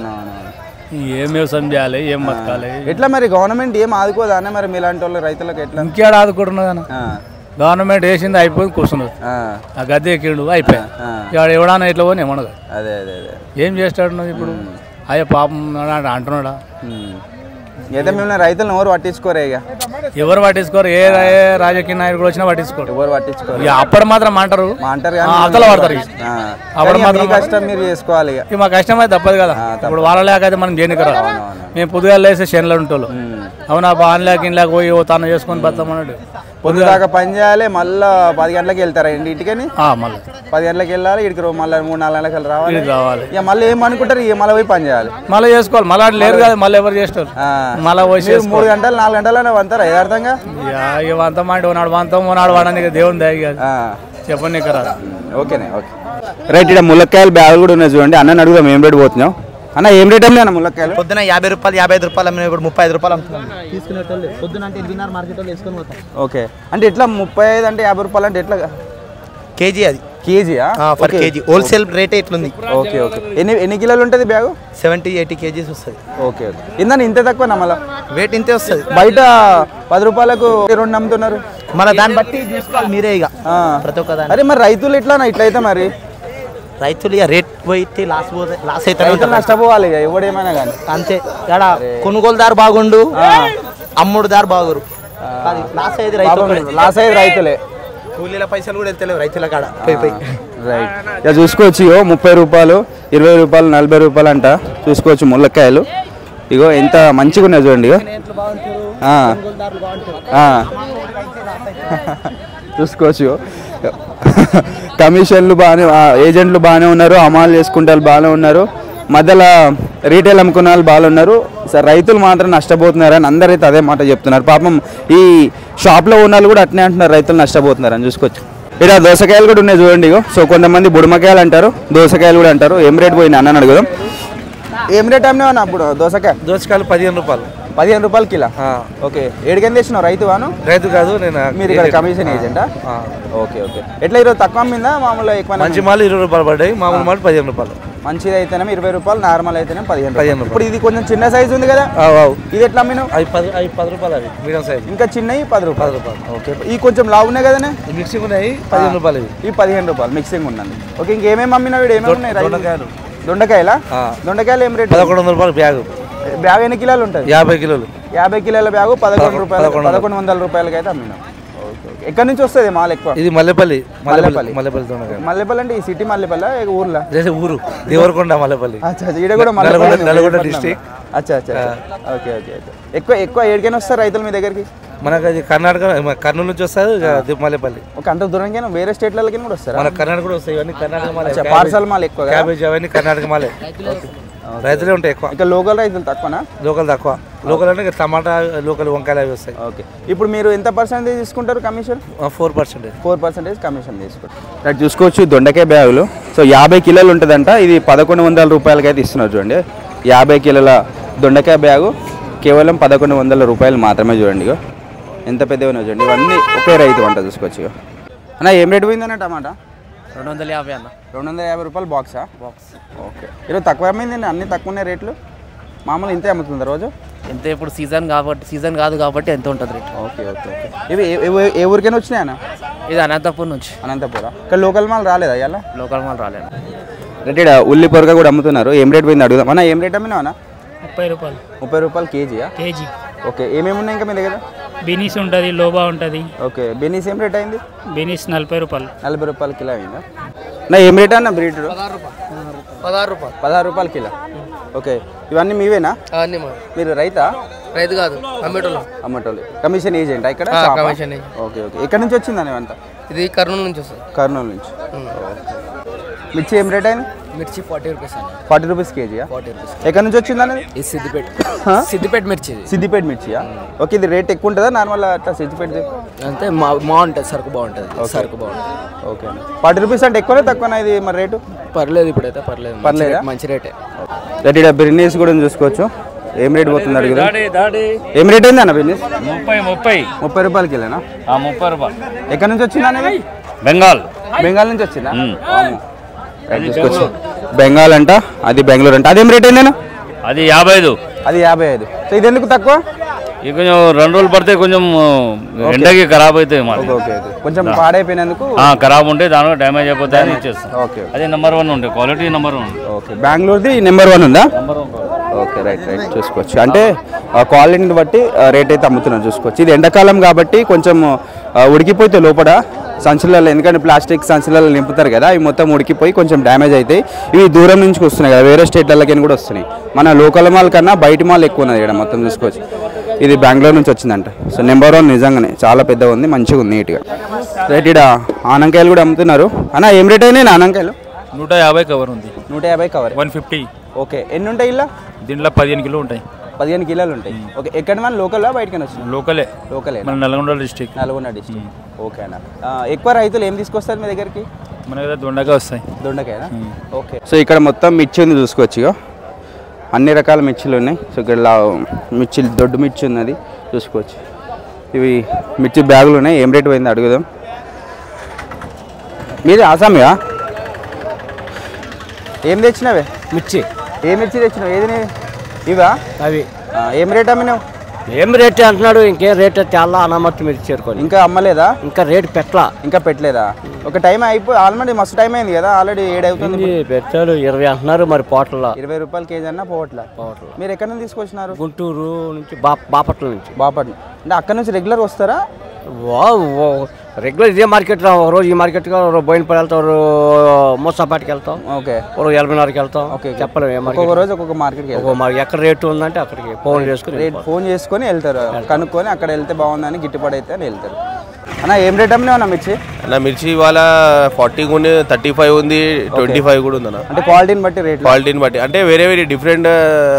ఏం వ్యవసాయం చేయాలి, ఏం బతకాలి? ఎట్లా మరి గవర్నమెంట్ ఏం ఆదుకోదా అన్న? మరి మీలాంటి వాళ్ళు రైతులకు ఎట్లా? ఇంకేడ ఆదుకుంటున్నదా? గవర్నమెంట్ వేసింది అయిపోయింది, కూర్చున్నది. ఆ గద్దె ఎక్కిండు అయిపోయా. ఇవాడు ఎవడన్నా ఇట్లా పోని ఏమనదు. అదే ఏం చేస్తాడు నువ్వు ఇప్పుడు? అయ్యే పాపం అంటున్నాడా. అయితే మిమ్మల్ని రైతులను ఎవరు పట్టించుకోరే ఇక ఎవరు పట్టించుకోరు. ఏ రాజకీయ నాయకుడు వచ్చినా పట్టించుకోరు. ఎవరు పట్టించుకోరు. అప్పుడు మాత్రం అంటారు అవతల పడతారు. అప్పుడు మాత్రం కష్టం మీరు చేసుకోవాలి. ఇక మా కష్టం అయితే తప్పదు కదా. ఇప్పుడు వాళ్ళ లేక అయితే మనం దేనికి రా. మేము పొద్దుగా లేసే శనిలో ఉంటాం. అవునా బాగా లేక ఇంట్లోకి పోయి తను చేసుకొని బతామన్నాడు. పొద్దుదాకా పని చేయాలి. మళ్ళీ 10 గంటలకు వెళ్తారా ఇంటికని. మళ్ళీ 10 గంటలకు వెళ్ళాలి. ఇక్కడికి మళ్ళీ 3-4 గంటలకు రావాలి. ఇక మళ్ళీ ఏమనుకుంటారు ఇక మళ్ళీ పోయి పని చేయాలి. మళ్ళీ చేసుకోవాలి. మళ్ళీ అట్లా లేరు కదా. మళ్ళీ ఎవరు చేస్తారు. మళ్ళీ పోయి 3 గంటలు 4 గంటలు వంతారా యథార్థంగా. వంతం అంటే ఉన్నాడు వంతం ఉన్నాడు వాడని దేవుని దయ కాదు. చెప్పండి ఇక్కడ. ఓకేనే ఓకే రైట్. ఇక్కడ ములక్కాయలు బ్యాగులు కూడా ఉన్నాయి చూడండి. అన్న అడుగుదాం ఏం రేట్ పోతున్నావు అన్న. ఏం రేట్ అమ్మే అన్న ములక్కాయలు? పొద్దున 50 రూపాయలు 55 రూపాయలు అమ్మినా ఇప్పుడు 35 రూపాయలు అమ్ముతున్నాం. తీసుకునేటోళ్ళు పొద్దున అంటే 8:30 మార్కెట్లో వేసుకొని పోతాం. ఓకే అంటే ఎట్లా 35 అంటే 50 రూపాయలు అంటే ఎట్లా కేజీ? అది కేజీయా? ఫర్ కేజీ హోల్సేల్ రేట్ ఎట్లుంది? ఓకే ఓకే ఎన్ని కిలోలు ఉంటుంది బ్యాగు? 70-80 కేజీస్ వస్తుంది. ఓకే ఓకే ఇందని ఇంత తక్కువ మళ్ళీ వెయిట్ ఇంతే వస్తుంది. బయట 10 రూపాయలకు 2 అమ్ముతున్నారు. మళ్ళీ దాన్ని బట్టి చూసుకోవాలి మీరే ఇక ప్రతి ఒక్క దాన్ని. అరే మరి రైతులు ఇట్లయితే మరి రైతులు ఇక రేట్ పోయితే లాస్ అయితే నష్టపోవాలి ఇక ఎవడేమైనా కానీ అంతే. ఇక్కడ కొనుగోలుదారు బాగుండు అమ్ముడుదారు బాగురు. లాస్ అయ్యేది రైతులే. కూలీల పైసలు కూడా వెళ్తలేవు రైతుల కాడ. రైట్ ఇక చూసుకోవచ్చు. 30 రూపాయలు 20 రూపాయలు 40 రూపాయలు అంట చూసుకోవచ్చు ములక్కాయలు. ఇగో ఎంత మంచిగా ఉన్నాయి చూడండి. ఇగో చూసుకోవచ్చు. కమిషన్లు బాగానే ఏజెంట్లు బాగానే ఉన్నారు. అమలు చేసుకుంటే వాళ్ళు బాగానే ఉన్నారు. మధ్యలో రీటైల్ అమ్ముకున్న వాళ్ళు బాగా ఉన్నారు. సార్ రైతులు మాత్రం నష్టపోతున్నారని అందరైతే అదే మాట చెప్తున్నారు. పాపం ఈ షాప్లో ఉన్న వాళ్ళు కూడా అట్నే అంటున్నారు రైతులు నష్టపోతున్నారని. చూసుకోవచ్చు. ఇక్కడ దోసకాయలు కూడా ఉన్నాయి చూడండి. ఇగో సో కొంతమంది బుడమకాయలు అంటారు, దోసకాయలు కూడా అంటారు. ఏం రేట్ పోయింది అన్న అడుగుదాం. ఏం రేట్ అమ్మినా అప్పుడు దోసకాయలు 15 రూపాయలు. 15 రూపాయలు కిలో. ఓకే ఏడికెంత తెచ్చినావు? రైతు వాను? రైతు కాదు నేను. మీరు ఇక్కడ కమిషన్ ఏజెంటా? ఓకే ఓకే ఎట్లా ఈరోజు తక్కువ అమ్మిందా మామూలుగా ఎక్కువ? మంచి మాలు 20 రూపాయలు పడ్డాయి. మామూలు మాలు 15 రూపాయలు. మంచిది అయితేనే 20 రూపాయలు, నార్మల్ అయితేనే 15 రూపాయలు. ఇప్పుడు ఇది కొంచెం చిన్న సైజు ఉంది కదా, ఇది ఎట్లా అమ్మినావు? అవి 10 రూపాయలు. అవి మీడియం సైజ్. ఇంకా చిన్నవి 10 రూపాయలు. ఓకే ఈ కొంచెం లావు ఉన్నాయి కదనే మిక్సింగ్ ఉన్నాయి 15 రూపాయలు. ఈ 15 రూపాయలు మిక్సింగ్ ఉన్నది. ఓకే ఇంకేమేమి అమ్మినావు? ఏమేమి ఉన్నాయి? దొండకాయలా? దొండకాయలు ఏం రేట్? 1100 రూపాయలు బ్యాగ్. బ్యాగ్ ఎన్ని కిలోలు ఉంటుంది? 50 కిలోలు. 50 కిలోల బ్యాగు 11 రూపాయలు, 1100 రూపాయలకి అయితే అమ్మినాం. ఎక్కడి నుంచి వస్తుంది మాల్ ఎక్కువ? ఇది మల్లెపల్లి. మల్లెపల్లి అంటే ఈ సిటీ మల్లెపల్లి ఊర్లో? ఊరు దేవరకొండ మల్లెపల్లి. ఈడ కూడా నల్గొండ డిస్ట్రిక్ట్. అచ్చా అచ్చా ఓకే ఓకే. ఎక్కువ ఏడికైనా వస్తారు రైతులు మీ దగ్గరికి? మనకు అది కర్ణాటక కర్నూలు నుంచి వస్తుంది మల్లెపల్లి. ఒక అంత దూరంగా వేరే స్టేట్లకి కూడా వస్తారు? మన కర్ణాటక కూడా వస్తాయి. ఇవన్నీ కర్ణాటక మాలే. పార్సల్ మాల్ ఎక్కువ, క్యాబేజ్ అవన్నీ కర్ణాటక మాలే. రైతులే ఉంటాయి ఎక్కువ. ఇంకా లోకల్ రైతులు తక్కువనా? లోకల్ తక్కువ. లోకల్ అంటే టమాటా, లోకల్ వంకాయలు అవి వస్తాయి. ఓకే ఇప్పుడు మీరు ఎంత పర్సెంటేజ్ తీసుకుంటారు కమిషన్? 4% కమిషన్ తీసుకుంటారు. అటు చూసుకోవచ్చు దొండకాయ బ్యాగులు. సో 50 కిలోలు ఉంటుందంట. ఇది 1100 రూపాయలకి అయితే ఇస్తున్నారు చూడండి. 50 కిలోల దొండకాయ బ్యాగు కేవలం 1100 రూపాయలు మాత్రమే. చూడండి ఇగో ఎంత పెద్దగా ఉన్నాయి చూడండి. ఇవన్నీ ఒకే రైతు వంట చూసుకోవచ్చు. ఇక అన్న ఏం రేటు పోయిందన్న టమాటా? 250 అన్న. 250 రూపాయలు బాక్సా? బాక్స్. ఓకే ఈరోజు తక్కువ అమ్మిందండి. అన్నీ తక్కువ ఉన్నాయి రేట్లు. మామూలు ఇంతే అమ్ముతుంది రోజు? ఇంత ఇప్పుడు సీజన్ కాదు కాబట్టి ఎంత ఉంటుంది రేట్. ఓకే ఓకే ఓకే ఇవి ఏ ఊరికైనా వచ్చినాయి అన్న? ఇది అనంతపూర్ నుంచి. అనంతపురా? ఇక్కడ లోకల్ మాల్ రాలేదా ఇవాళ? లోకల్ మాల్ రాలేదు. రేట్ ఉల్లి పొరగా కూడా అమ్ముతున్నారు. ఏం రేట్ పోయింది అడుగుదాం. అన్న ఏం రేట్ అమ్మినావు అన్న? 30 రూపాయలు. 30 రూపాయలు కేజీయా? కేజీ. ఓకే ఏమేమి ఉన్నాయి ఇంకా మీ దగ్గర? బీనీస్ ఉంటుంది, లోబా ఉంటుంది. ఓకే బీనీస్ ఏం రేట్ అయింది? బీనీస్ 40 రూపాయలు. 40 రూపాయలు కిలో అయిందా? నా ఏం రేట్ అన్న బ్రీడ్? 16 రూపాయలు కిలో. ఓకే ఇవన్నీ మీవేనా? మీరు రైతా? రైతు కాదు, అమ్మటోళ్ళు. కమిషన్ ఏజెంట్ ఇక్కడ? ఓకే ఓకే ఎక్కడి నుంచి వచ్చిందని అంతా? ఇది కర్నూలు నుంచి వస్తుంది. కర్నూలు నుంచి. మిర్చి ఏం రేట్ అయింది? మిర్చి 40 రూపీస్. 40 రూపీస్ కేజీయా? ఎక్కడి నుంచి వచ్చింది అనేది? సిద్దిపేట మిర్చి. సిద్దిపేట మిర్చియా? ఓకే ఇది రేట్ ఎక్కువ ఉంటుందా నార్మల్ అట్లా సిద్దిపేట? అంతే బాగుంటుంది, సరుకు బాగుంటుంది. ఓకే 40 రూపీస్ అంటే ఎక్కువనే తక్కువనా ఇది మరి రేటు? పర్లేదు ఇప్పుడైతే పర్లేదా? మంచి రేటే. ఇక్కడ బిర్నీస్ కూడా చూసుకోవచ్చు. ఏం రేట్ పోతుంది అడుగుదా? ఏం రేట్ అయింది అన్న బిర్నీస్? 30 రూపాయలు కిలోనా? 30 రూపాయలు. ఎక్కడి నుంచి వచ్చింది అనేది? బెంగాల్ నుంచి వచ్చిందా? చూసుకోవచ్చు. బెంగాల్ అంట, అది బెంగళూరు అంట. అదేం రేట్ అయిందేనా? అది 55. అది 55. సో ఇది ఎందుకు తక్కువ? ఇది కొంచెం 2 రోజులు పడితే కొంచెం ఎండకి ఖరాబ్ అవుతాయి. ఓకే కొంచెం పాడైపోయినందుకు ఖరాబ్ ఉంటే దానిలో డ్యామేజ్ అయిపోతాయని ఇచ్చేస్తాం. ఓకే అదే నెంబర్ 1 ఉంటాయి, క్వాలిటీ నెంబర్ 1. ఓకే బెంగళూరుది నెంబర్ 1 ఉందా? నెంబర్ 1. ఓకే రైట్ చూసుకోవచ్చు. అంటే క్వాలిటీని బట్టి రేట్ అయితే అమ్ముతున్నారు చూసుకోవచ్చు. ఇది ఎండాకాలం కాబట్టి కొంచెం ఉడికిపోతే లోపల సంచులలో, ఎందుకంటే ప్లాస్టిక్ సంచులలో నింపుతారు కదా, అవి మొత్తం ఉడికిపోయి కొంచెం డ్యామేజ్ అవుతాయి. ఇవి దూరం నుంచి వస్తున్నాయి కదా, వేరే స్టేట్లకి కూడా వస్తున్నాయి. మన లోకల్ మాల్ కన్నా బయట మాల్ ఎక్కువ ఉన్నది ఇక్కడ మొత్తం చూసుకోవచ్చు. ఇది బెంగళూరు నుంచి వచ్చిందంట. సో నెంబర్ 1 నిజంగానే చాలా పెద్దగా ఉంది, మంచిగా ఉంది, నీట్గా. రైట్, ఇక్కడ ఆనంకాయలు కూడా అమ్ముతున్నారు. అన్న ఏం రేట్ అయినాయి ఆనంకాయలు? 150 కవర్ ఉంది. 150 కవర్, 150. ఓకే. ఎన్ని ఉంటాయి ఇలా? దీంట్లో 15 కిలో ఉంటాయి. 15 కిలోలు ఉంటాయి. ఓకే. ఎక్కడ మన లోకల్ బయటకని వచ్చింది? లోకలే. మన నల్గొండ డిస్ట్రిక్ట్. ఓకే అన్న. ఎక్కువ రైతులు ఏం తీసుకొస్తారు మీ దగ్గరికి? మన దగ్గర దొండకాయ వస్తాయి. దొండకాయనా? ఓకే. సో ఇక్కడ మొత్తం మిర్చి ఉంది చూసుకోవచ్చు. ఇక అన్ని రకాల మిర్చిలు ఉన్నాయి. సో ఇక్కడ మిర్చి, దొడ్డు మిర్చి ఉన్నది చూసుకోవచ్చు. ఇవి మిర్చి బ్యాగులు ఉన్నాయి. ఏం రేటు పోయింది అడుగుదాం. మీది ఆసామియా? ఏం తెచ్చినావే? మిర్చి. ఏ మిర్చి తెచ్చినావు? ఏది ఇవా? అవి ఏం రేట్ అమ్మినావు? ఏం రేట్ అంటున్నాడు? ఇంకేం రేట్ చాలా అనామతి మిర్చి చేరుకొని. ఇంకా అమ్మలేదా? ఇంకా రేట్ పెట్టలేదా? ఒక టైం అయిపోయి ఆల్రెడీ మస్తు టైం అయింది కదా, ఆల్రెడీ 7 అవుతుంది. పెట్టాడు 20 అంటున్నారు. మరి పోట్ల 20 రూపాయలు కేజీ అన్న పోవట్ల. మీరు ఎక్కడి నుంచి తీసుకొచ్చినారు? గుంటూరు నుంచి, బాపట్ల నుంచి. బాపట్ల అంటే అక్కడ నుంచి రెగ్యులర్ వస్తారా? రెగ్యులర్ ఇదే మార్కెట్. ఒక రోజు ఈ మార్కెట్, బోయినపల్లి వెళ్తాం, మూసాపేటకి వెళ్తాం, ఓకే, ఎల్బీనగర్కి వెళ్తాం. చెప్పలేము, ఒక్కొక్క రోజు ఒక్కొక్క మార్కెట్కి. ఎక్కడ రేటు ఉందంటే అక్కడికి ఫోన్ చేసుకుని వెళ్తారు, కనుక్కొని అక్కడ వెళ్తే బాగుందని గిట్టుబడి అయితే అని వెళ్తారు. అన్న ఏం రేట్ అమ్మినా అన్న మిర్చి? అన్న మిర్చి ఇవాళ 40 ఉంది, 35 ఉంది, 25 కూడా ఉంది అన్న. అంటే క్వాలిటీని బట్టి రేట్? క్వాలిటీని బట్టి అంటే వేరే డిఫరెంట్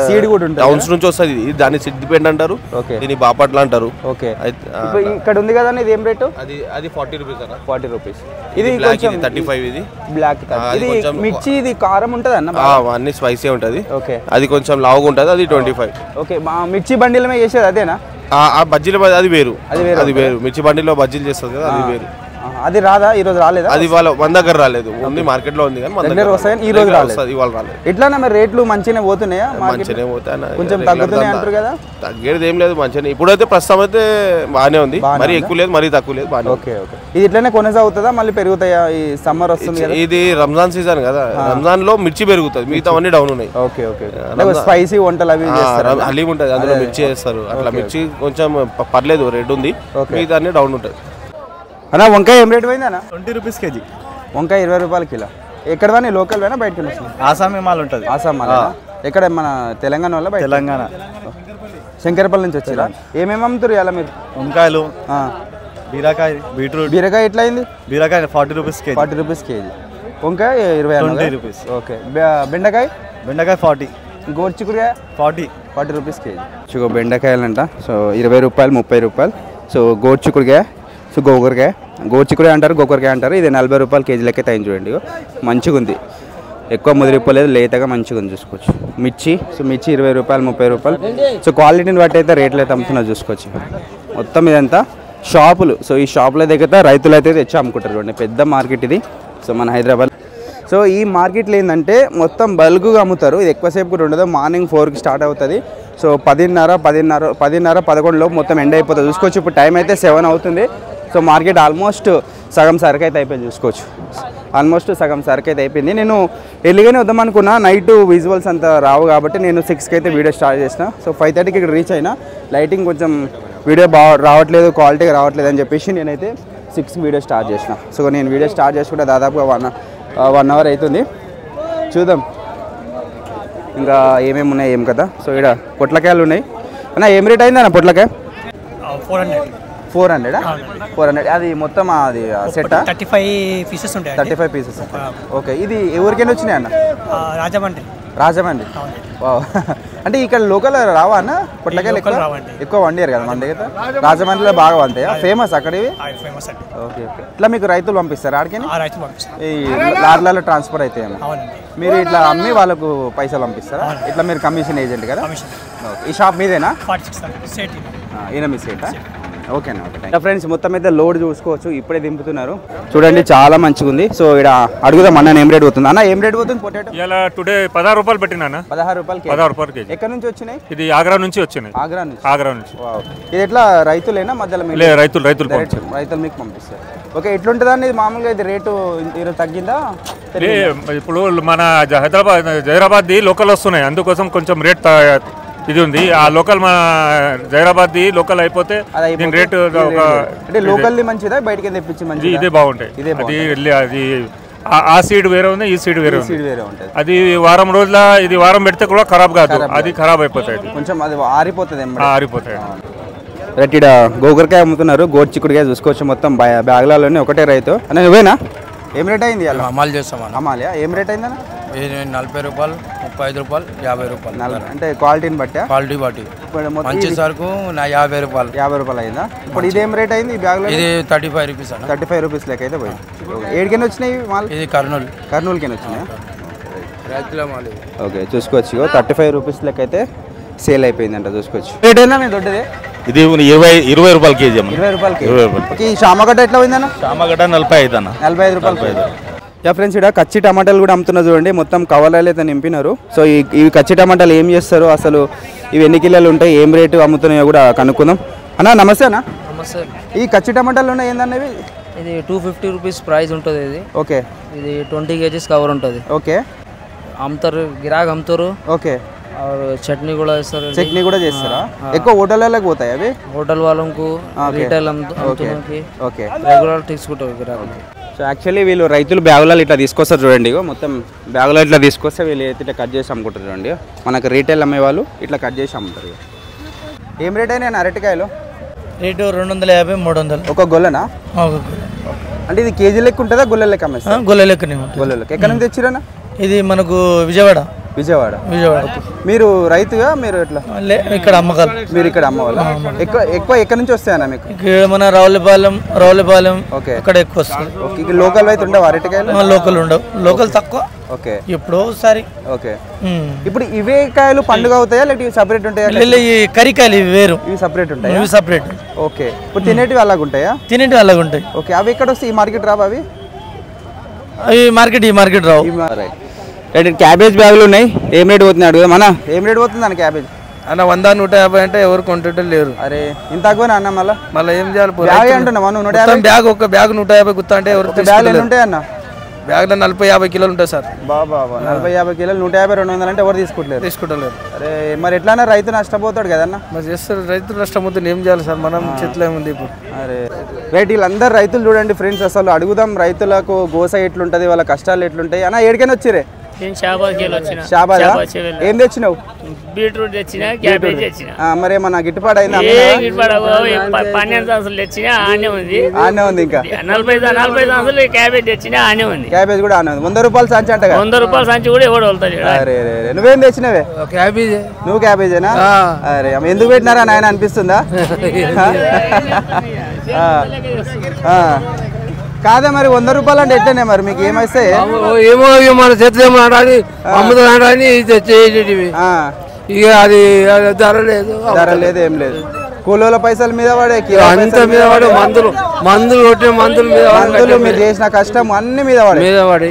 సీడ్ కూడా ఉంటుంది. టౌన్స్ నుంచి వస్తుంది. దాన్ని సిద్దిపేట అంటారు, దీన్ని బాపట్ల అంటారు. ఓకే. ఇక్కడ ఉంది కదా, ఇది ఏం రేటు? అది 40 రూపీస్ అన్న. 40 రూపీస్. ఇది 35. ఇది బ్లాక్. ఇది మిర్చి, ఇది కారం ఉంటుంది అన్న? అన్ని స్పైసీ ఉంటుంది. ఓకే. అది కొంచెం లావుగా ఉంటుంది, అది 25. ఓకే. మిర్చి బండిలమే చేసేది అదేనా? బజ్జీలు అది వేరు. మిర్చి బండిలో బజ్జీలు చేస్తుంది కదా, అది వేరు. అది రాదా? ఈ రోజు రాలేదా? అది మన దగ్గర రాలేదు, ఉంది మార్కెట్ లో ఉంది కానీ మన దగ్గర వస్తాయని ఈ రోజు రాలేదు, ఇవాళ రాలేదు. ఎట్లా మరి రేట్లు మంచిగానే పోతున్నాయా? మంచిగానే పోతాయి, కొంచెం తగ్గుతున్నాయి అంటారు కదా? తగ్గేది ఏం లేదు, మంచిగానే. ఇప్పుడైతే ప్రస్తుతం అయితే బాగానే ఉంది, మరీ ఎక్కువ లేదు, మరీ తక్కువ లేదు, బాగానే. ఓకే. ఇది ఇట్లానే కొనసాగుతుందా? మళ్ళీ పెరుగుతాయా? ఈ సమ్మర్ వస్తుంది కదా, ఇది రంజాన్ సీజన్ కదా, రంజాన్ లో మిర్చి పెరుగుతుంది, మిగతా అన్ని డౌన్ ఉన్నాయి. ఓకే. స్పైసీ వంటలు అవి హలీం ఉంటుంది, అందులో మిర్చి చేస్తారు. అట్లా మిర్చి కొంచెం పర్లేదు, రేట్ ఉంది, మిగతా అన్ని డౌన్ ఉంటుంది. అన్న వంకాయ ఏం రేట్ పోయింది అన్న? 20 రూపీస్ కేజీ. వంకాయ 20 రూపాయలు కిలో. ఎక్కడ వాని? లోకల్ వేనా బయటకు వస్తుంది? ఆసామి మాల్ ఉంటుంది. ఆసాం మాల్ ఎక్కడ? మన తెలంగాణ వల్ల? తెలంగాణ, శంకరపల్లి నుంచి వచ్చిరా? ఏమేమి అమ్ముతారు ఇలా మీరు? వంకాయలు, బీరకాయ, బీట్రూట్. బీరకాయ ఎట్లా అయింది? బీరకాయ 40 రూపీస్ కేజీ. 40 rupees KG. వంకాయ 20 రూపీస్. ఓకే. బెండకాయ? బెండకాయ 40. గోర్చిక్కుడుకాయ 40 రూపీస్ కేజీ. బెండకాయలంట. సో 20 రూపాయలు, 30 రూపాయలు. సో గోర్చిక్కుడుకాయ, సో గోర్చిక్కుడుకాయ అంటారు, గోకరకాయ అంటారు. ఇది 40 రూపాయలు కేజీ లెక్క తగ్గింది చూడండి, మంచిగా ఉంది, ఎక్కువ ముదిరిపోలేదు, లేతగా మంచిగా ఉంది చూసుకోవచ్చు. మిర్చి, సో మిర్చి 20 రూపాయలు, 30 రూపాయలు. సో క్వాలిటీని బట్టి అయితే రేట్లు అయితే అమ్ముతున్నారు చూసుకోవచ్చు. మొత్తం ఇదంతా షాపులు. సో ఈ షాపుల దగ్గర రైతులు అయితే తెచ్చి అమ్ముకుంటారు చూడండి, పెద్ద మార్కెట్ ఇది. సో మన హైదరాబాద్. సో ఈ మార్కెట్లో ఏంటంటే మొత్తం బల్క్గా అమ్ముతారు. ఇది ఎక్కువసేపు కూడా ఉండదు, మార్నింగ్ 4కి స్టార్ట్ అవుతుంది. సో 10:30, 11 లోపు మొత్తం ఎండ్ అయిపోతుంది చూసుకోవచ్చు. ఇప్పుడు టైం అయితే 7 అవుతుంది. సో మార్కెట్ ఆల్మోస్ట్ సగం సరుకు అయితే అయిపోయింది చూసుకోవచ్చు. నేను ఎర్లీగానే వద్దామనుకున్నా, నైట్ విజువల్స్ అంతా రావు కాబట్టి నేను 6కి అయితే వీడియో స్టార్ట్ చేసిన. సో 5:30కి ఇక్కడ రీచ్ అయినా. లైటింగ్ కొంచెం వీడియో రావట్లేదు, క్వాలిటీగా రావట్లేదు అని చెప్పేసి నేనైతే 6కి వీడియో స్టార్ట్ చేసిన. సో నేను వీడియో స్టార్ట్ చేసుకుంటే దాదాపుగా 1 అవర్ అవుతుంది. చూద్దాం ఇంకా ఏమేమి ఉన్నాయి ఏం కదా. సో ఇక్కడ పొట్లకాయలు ఉన్నాయి అన్న. ఏం రేట్ అయింది అన్న పొట్లకాయ? 400. అది మొత్తం అది సెట్ 35 పీసెస్ ఉంటాయి. 35 పీసెస్. ఓకే. ఇది ఎవరికైనా వచ్చినాయి అన్న? రాజమండ్రి. అంటే ఇక్కడ లోకల్ రావా అన్న పొట్లకాయలు? ఎక్కువ వండియారు కదా మన దగ్గర. రాజమండ్రిలో బాగా వంతాయా? ఫేమస్ అక్కడివి? ఓకే. ఇట్లా మీకు రైతులు పంపిస్తారు ఆడికి? ఈ లారీలలో ట్రాన్స్ఫర్ అయితే మీరు ఇట్లా అమ్మి వాళ్ళకు పైసలు పంపిస్తారా? ఇట్లా మీరు కమిషన్ ఏజెంట్ కదా? ఈ షాప్ మీదేనా? ఈయన మీ సేటా? ఓకేనా ఓకే ఫ్రెండ్స్ మొత్తం అయితే లోడ్ చూసుకోవచ్చు ఇప్పుడే దింపుతున్నారు చూడండి చాలా మంచిగా ఉంది సో ఇక్కడ అడుగుదాం అన్న ఏం రేట్ పోతుంది అన్న ఏం రేట్ పోతుంది పొటాటో ఇలా టుడే 16 రూపాయలు పెట్టినా 16 రూపాయలు 16 రూపాయలు కేజీ ఎక్కడి నుంచి వచ్చినాయి ఇది ఆగ్రా నుంచి వచ్చినాయి ఆగ్రా నుంచి ఇది ఎట్లా రైతులేనా మధ్యలో రైతులు మీకు పంపిస్తారు ఓకే ఎట్లుంటుందండి ఇది మామూలుగా ఇది రేటు ఈరోజు తగ్గిందా ఇప్పుడు మన హైదరాబాద్ లోకల్ వస్తున్నాయి అందుకోసం కొంచెం రేట్ ఇది ఉంది ఆ లోకల్ మన జైరాబాద్ లోకల్ అయిపోతే దీని రేటు లోకల్ మంచిదా బయటకి తెప్పించి మంచి ఇదే బాగుంటాయి అది ఆ సీడ్ వేరే ఉంది ఈ సీడ్ వేరే ఉంది అది వారం రోజుల ఇది వారం పెడితే కూడా ఖరాబ్ కాదు అది ఖరాబ్ అయిపోతాయి కొంచెం అది ఆరిపోతాయి రైట్ ఇక్కడ గోకరకాయ అమ్ముతున్నారు గోడు చిక్కుడుకాయ చూసుకోవచ్చు మొత్తం బ్యాగ్లలోనే ఒకటే రైతు అన్న నువ్వేనా ఏం రేట్ అయింది అమలు చేస్తామన్నా అమ్మాలి ఏం రేట్ అయిందన్న 40 రూపాయలు 35 రూపాయలు 50 రూపాయలు అంటే క్వాలిటీని బట్టి బట్టి మంచి సరుకు 50 రూపాయలు అయిందా ఇప్పుడు ఇదేం రేట్ అయింది ఈ బ్యాగ్ ఇది 35 రూపీస్ 35 రూపీస్ లెక్క అయితే పోయింది ఏడికైనా వచ్చినాయి ఇది కర్నూలుకైనా వచ్చినాయి ఓకే చూసుకోవచ్చు 35 రూపీస్ లెక్క అయితే సేల్ అయిపోయిందంట చూసుకోవచ్చు రేట్ అయినా నేను దొడ్డది ఇది 20 రూపాయలు కేజీ 20 రూపాయలు ఈ శామగడ్డ ఎట్లా పోయిందన్న శామగడ్డ 45 అన్న 45 రూపాయలు యా ఫ్రెండ్స్ ఇక్కడ కచ్చి టమాటాలు కూడా అమ్ముతున్నారు చూడండి మొత్తం కవర్లలో అయితే నింపినారు సో ఈ కచ్చి టమాటాలు ఏం చేస్తారు అసలు ఇవి ఎన్ని కిలోలు ఉంటాయి ఏం రేటు అమ్ముతున్నాయో కూడా కనుక్కుందాం అన్న నమస్తే అన్న నమస్తే ఈ కచ్చి టమాటాలు ఉన్నాయి ఏందన్నవి ఇది 250 రూపీస్ ప్రైస్ ఉంటుంది ఇది ఓకే ఇది 20 కేజీస్ కవర్ ఉంటుంది ఓకే అమ్ముతారు గిరాక్ అమ్ముతారు ఓకే చట్నీ కూడా వేస్తారు చట్నీ కూడా చేస్తారా ఎక్కువ హోటళ్ళకి పోతాయి అవి హోటల్ వాళ్ళకు రీటైల్ ఓకే రెగ్యులర్ తీసుకుంటారు గిరాక్ సో యాక్చువల్లీ వీళ్ళు రైతులు బ్యాగులలో ఇట్లా తీసుకొస్తారు చూడంండి మొత్తం బ్యాగులో ఇట్లా తీసుకొస్తే వీళ్ళు ఇట్లా కట్ చేసి అమ్ముకుంటారు చూడండి మనకు రీటైల్ అమ్మే వాళ్ళు ఇట్లా కట్ చేసి అమ్ముతారు ఏం రేట్ అయినా అరటికాయలు రేటు 250 300 ఒక గొల్లనా అంటే ఇది కేజీ లెక్క ఉంటుందా గొల్ల లెక్క అమ్మేస్తారు గొల్ల లెక్కనే గొల్ల లెక్క ఎక్కడ నుంచి తెచ్చిరన్నా ఇది మనకు విజయవాడ మీరు రైతుగా మీరు ఎట్లా ఇక్కడ అమ్మకాలు మీరు ఇక్కడ అమ్మవాళ్ళ ఎక్కువ ఎక్కడి నుంచి వస్తాయన్నా మీకు మన రావులపాలెం అక్కడ ఎక్కువ వస్తుంది లోకల్ అయితే ఉండవు అరటికాయలు లోకల్ ఉండవు లోకల్ తక్కువ ఓకే ఎప్పుడో ఒకసారి ఓకే ఇప్పుడు ఇవే కాయలు పండుగ అవుతాయా లేకపోతే సపరేట్ ఉంటాయా ఈ కరికాయలు ఇవి వేరు ఇవి సపరేట్ ఉంటాయి ఇవి సపరేట్ ఓకే ఇప్పుడు తినేటివి అలాగ ఉంటాయా తినేటివి అలాగ ఉంటాయి ఓకే అవి ఎక్కడ వస్తాయి ఈ మార్కెట్ రావు అవి ఈ మార్కెట్ రావు క్యాబేజ్ బ్యాగులు ఉన్నాయి ఏం రేట్ పోతుంది అడుగుదా మన ఏం రేట్ పోతుంది అన్న క్యాబేజ్ అన్న 100 150 అంటే ఎవరు కొంటే లేరు అరే ఇంత తక్కువ అన్న మళ్ళీ ఏం చేయాలి బ్యాగ్ అంటున్నా బ్యాగ్ ఒక బ్యాగ్ 150 గుత్తా అంటే ఎవరు బ్యాగులు ఉంటాయి అన్న బ్యాగ్లో 40-50 కిలోలు ఉంటాయి సార్ బాబా 40-50 కిలోలు 150-200 అంటే ఎవరు తీసుకుంటలేరు అరే మరి ఎట్లా రైతు నష్టపోతాడు కదన్నా మరి చేస్తారు రైతు నష్టపోతుంది ఏం చేయాలి సార్ మనం చేతిలో ఏముంది ఇప్పుడు అరే రైట్ వీళ్ళందరూ రైతులు చూడండి ఫ్రెండ్స్ అసలు అడుగుదాం రైతులకు గోస ఎట్లుంటది వాళ్ళ కష్టాలు ఎట్లుంటాయి అన్న ఏడికైనా వచ్చిరే ఏం తెచ్చినావు బీట్రూట్ తెచ్చిన క్యాబేజ్ తెచ్చిన మరి ఏమన్నా గిట్టుబాటు అయిందా 12 సంవత్సరాలు తెచ్చిన ఆనే ఉంది ఇంకా 40 సంవత్సరాలు క్యాబేజ్ తెచ్చిన ఆనే ఉంది క్యాబేజ్ కూడా ఆనే ఉంది 100 రూపాయలు సంచి అంట 100 రూపాయల సంచి కూడా ఎవడు వెళ్తాడు అరే నువ్వేం తెచ్చినవే క్యాబేజ్ నువ్వు క్యాబేజేనా అరే ఎందుకు పెట్టినారా నాయన అనిపిస్తుందా కాదే మరి 100 రూపాయలు అంటే ఎట్టనే మరి మీకు ఏమైతే ఏమో మన చేతిలో ఏమో ఆడాలి అమ్ముతాడని ఇక అది ధర లేదు ఏం లేదు కూలీల పైసల మీద పడే అంత మీద పడే మందులు కొట్టే మందులు మీరు చేసిన కష్టం అన్ని మీద పడి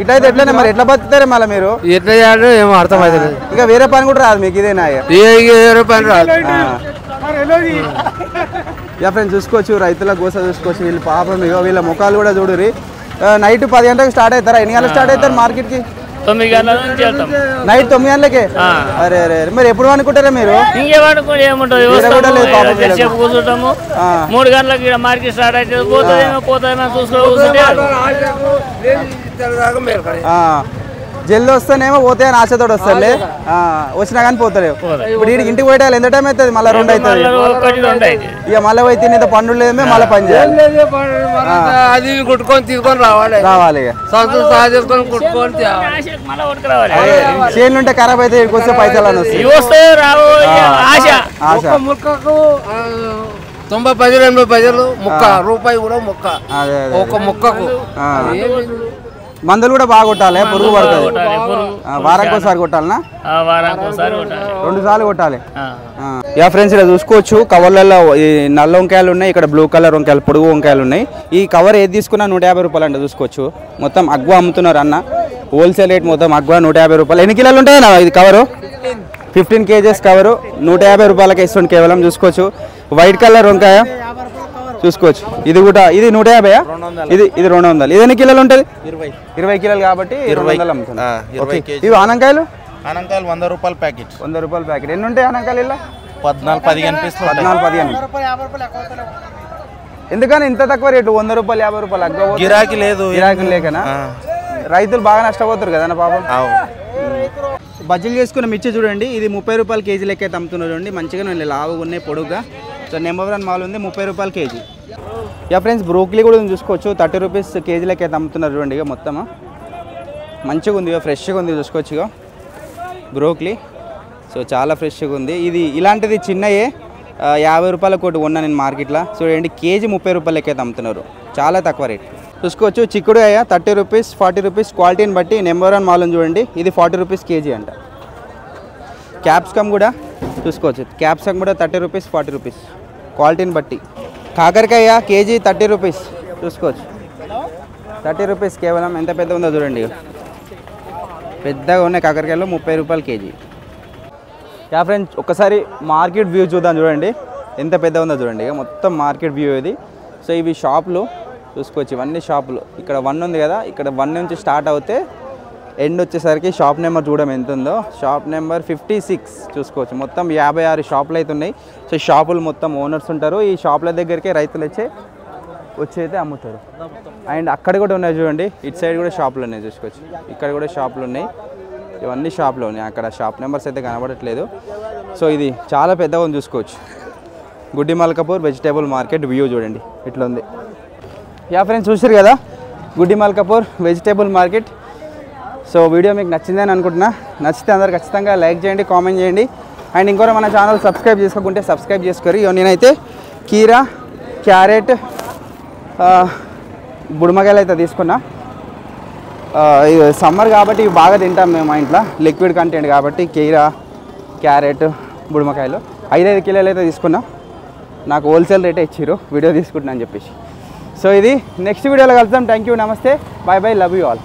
ఇట్లయితే ఎట్లనే మరి ఎట్లా బతుకుతారే మళ్ళీ మీరు ఎట్లా చేయాలో ఏమో అర్థమవుతుంది ఇక వేరే పని కూడా రాదు మీకు ఇదేనా వేరే పని రాదు యా ఫ్రెండ్స్ చూసుకోవచ్చు రైతుల గోస చూసుకోవచ్చు వీళ్ళు పాపం వీళ్ళ ముఖాలు కూడా చూడురి నైట్ 10 గంటలకు స్టార్ట్ అవుతారా ఎన్ని గంటలకు స్టార్ట్ అవుతారు మార్కెట్కి 9 గంటల నుంచి వెళ్తాం నైట్ 9 గంటలకే అరే మరి ఎప్పుడు అనుకుంటారా మీరు ఇంకేమనుకోండి ఏముంటుంది కూర్చుంటాము 3 గంటలకు మార్కెట్ స్టార్ట్ అవుతుంది పోతుందేమో చూసుకుంటే జల్ది వస్తేనేమో పోతే అని ఆశతో వస్తారులే వచ్చినా కానీ పోతలేవు ఇప్పుడు ఇంటికి పోయేటాలి ఎంత టైం అవుతుంది మళ్ళీ 2 అవుతుంది ఇక మళ్ళీ పోయి తినేది పండు లేదే మళ్ళీ పని చేయాలి అది కొట్టుకొని తీసుకొని రావాలి చేనులు ఉంటే ఖరాబ్ అయితే ఇక్కడికి వస్తే పైసలు అని ముక్కకు 90 పైసలు 80 పైసలు ముక్క రూపాయి కూడా ముక్క ఒక ముక్కకు మందులు కూడా బాగా కొట్టాలి, పురుగు పడుతుంది. వారానికి ఒకసారి కొట్టాలనా? వారానికి ఒకసారి కొట్టాలి, 2 సార్లు కొట్టాలి. యా ఫ్రెండ్స్, ఇక్కడ చూసుకోవచ్చు కవర్లలో ఈ నల్ల వంకాయలు ఉన్నాయి, ఇక్కడ బ్లూ కలర్ వంకాయలు, పొడుగు వంకాయలు ఉన్నాయి. ఈ కవర్ ఏది తీసుకున్నా 150 రూపాయలు అంటే చూసుకోవచ్చు. మొత్తం అగ్వా అమ్ముతున్నారు అన్న, హోల్సేల్ రేట్ మొత్తం అగ్వా 150 రూపాయలు. ఎన్ని కిలోలు ఉంటాయన్నా ఇది కవరు? 15 kgs కవరు 150 రూపాయలకి ఇస్తుంది కేవలం. చూసుకోవచ్చు వైట్ కలర్ వంకాయ చూసుకోవచ్చు. ఇది కూడా ఇది 150, ఇది 200. ఇది ఎన్ని కిలోలు ఉంటుంది? 20 కిలోలు కాబట్టి 200 అమ్ముతుంది. ఇవి ఆనంకాయలు 100 రూపాయల ప్యాకెట్. 100 రూపాయల ప్యాకెట్. ఎన్ని ఉంటాయి ఆనంకాయలు ఇలా? 14-15 పీసులు. 14-15. ఎందుకని ఇంత తక్కువ రేటు? 100 రూపాయలు 50 రూపాయలు అగ్గా గిరాకీ లేదు, గిరాకీ లేకనా? రైతులు బాగా నష్టపోతారు కదా పాపం. బజ్జీలు చేసుకున్న మిర్చి చూడండి, ఇది 30 రూపాయలు కేజీ లెక్క అయితే అమ్ముతున్నారు. చూడండి మంచిగా లావుగా ఉన్నాయి, పొడుగ్గా. సో నెంబర్ 1 మాల్ ఉంది, 30 రూపాయలు కేజీ. యా ఫ్రెండ్స్, బ్రోక్లీ కూడా చూసుకోవచ్చు, 30 రూపీస్ కేజీ లెక్క అయితే అమ్ముతున్నారు. చూడండి ఇక మొత్తం మంచిగా ఉంది, ఇక ఫ్రెష్గా ఉంది. చూసుకోవచ్చు ఇక బ్రోక్లీ. సో చాలా ఫ్రెష్గా ఉంది. ఇది ఇలాంటిది చిన్నయే 50 రూపాయల కోటి ఉన్నా నేను మార్కెట్లో. చూడండి కేజీ 30 రూపాయల లెక్క అయితే అమ్ముతున్నారు, చాలా తక్కువ రేట్. చూసుకోవచ్చు చిక్కుడుకాయ 30 రూపీస్ 40 రూపీస్ క్వాలిటీని బట్టి నెంబర్ 1 మాల్ చూడండి, ఇది 40 రూపీస్ కేజీ అంట. క్యాప్సికమ్ కూడా చూసుకోవచ్చు, క్యాప్సికమ్ కూడా 30 రూపీస్ 40 రూపీస్ క్వాలిటీని బట్టి. కాకరకాయ కేజీ 30 రూపీస్ చూసుకోవచ్చు, 30 రూపీస్ కేవలం. ఎంత పెద్ద ఉందో చూడండి, పెద్దగా ఉన్నాయి కాకరకాయలు, 30 రూపాయలు కేజీ. యా ఫ్రెండ్స్, ఒకసారి మార్కెట్ వ్యూ చూద్దాం. చూడండి ఎంత పెద్ద ఉందో చూడండి, ఇక మొత్తం మార్కెట్ వ్యూ ఇది. సో ఇవి షాపులు చూసుకోవచ్చు, ఇవన్నీ షాపులు. ఇక్కడ 1 ఉంది కదా, ఇక్కడ 1 నుంచి స్టార్ట్ అవుతే ఎండ్ వచ్చేసరికి షాప్ నెంబర్ చూడడం ఎంత ఉందో, షాప్ నెంబర్ 56 చూసుకోవచ్చు. మొత్తం 56 షాపులు అయితే ఉన్నాయి. సో షాపులు మొత్తం ఓనర్స్ ఉంటారు. ఈ షాపుల దగ్గరికే రైతులు వచ్చి అయితే అమ్ముతారు. అండ్ అక్కడ కూడా ఉన్నాయి చూడండి, ఇటు సైడ్ కూడా షాపులు ఉన్నాయి చూసుకోవచ్చు, ఇక్కడ కూడా షాపులు ఉన్నాయి. ఇవన్నీ షాపులు ఉన్నాయి, అక్కడ షాప్ నెంబర్స్ అయితే కనబడట్లేదు. సో ఇది చాలా పెద్దగా ఉంది చూసుకోవచ్చు. గుడ్డి మల్కాపూర్ వెజిటేబుల్ మార్కెట్ వ్యూ చూడండి ఇట్లా ఉంది. యా ఫ్రెండ్స్, చూసారు కదా గుడ్డి Malkapur vegetable market. So video మీకు నచ్చిందని అనుకుంటున్నా. నచ్చితే అందరు ఖచ్చితంగా లైక్ చేయండి, కామెంట్ చేయండి. అండ్ ఇంకోటి మన ఛానల్ సబ్స్క్రైబ్ చేసుకోకుంటే సబ్స్క్రైబ్ చేసుకోరు. నేనైతే కీరా, క్యారెట్, బుడమకాయలు అయితే తీసుకున్నా. సమ్మర్ కాబట్టి ఇవి బాగా తింటాం మేము మా ఇంట్లో, లిక్విడ్ కంటెంట్ కాబట్టి. కీరా, క్యారెట్, బుడమకాయలు 5-5 కిలోలు అయితే తీసుకున్నా. నాకు హోల్సేల్ రేటే ఇచ్చిర్రు వీడియో తీసుకుంటున్నా అని చెప్పేసి. సో ఇది నెక్స్ట్ వీడియోలో కలుద్దాం. థ్యాంక్ యూ, నమస్తే, bye bye, love you all.